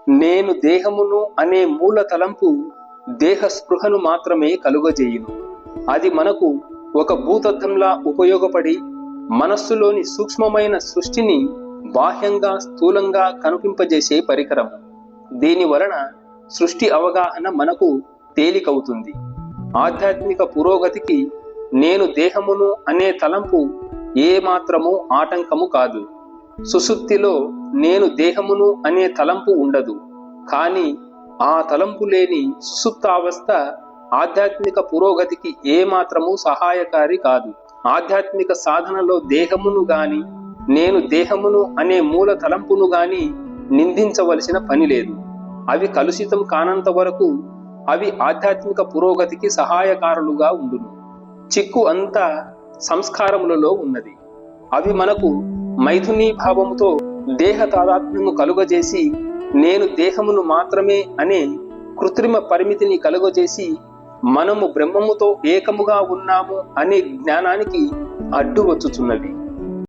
నేను దేహమును అనే మూల తలంపు దేహ స్పృహను మాత్రమే కలుగజేయును. అది మనకు ఒక భూతత్వంలా ఉపయోగపడి మనస్సులోని సూక్ష్మమైన సృష్టిని బాహ్యంగా స్థూలంగా కనిపింపజేసే పరికరం. దీని వలన సృష్టి అవగాహన మనకు తేలికవుతుంది. ఆధ్యాత్మిక పురోగతికి నేను దేహమును అనే తలంపు ఏ మాత్రము ఆటంకము కాదు. సుషుప్తిలో నేను దేహమును అనే తలంపు ఉండదు. కానీ ఆ తలంపు లేని సుషుప్తావస్థ ఆధ్యాత్మిక పురోగతికి ఏ మాత్రము సహాయకారి కాదు. ఆధ్యాత్మిక సాధనలో దేహమును గాని నేను దేహమును అనే మూల తలంపును గాని నిందించవలసిన పని లేదు. అవి కలుషితం కానంత వరకు అవి ఆధ్యాత్మిక పురోగతికి సహాయకారులుగా ఉండును. చిక్కు అంతా సంస్కారములలో ఉన్నది. అవి మనకు మైథునీ భావముతో దేహ తాదాత్మ్యము కలుగజేసి నేను దేహమును మాత్రమే అనే కృత్రిమ పరిమితిని కలుగజేసి మనము బ్రహ్మముతో ఏకముగా ఉన్నాము అనే జ్ఞానానికి అడ్డు వచ్చుచున్నవి.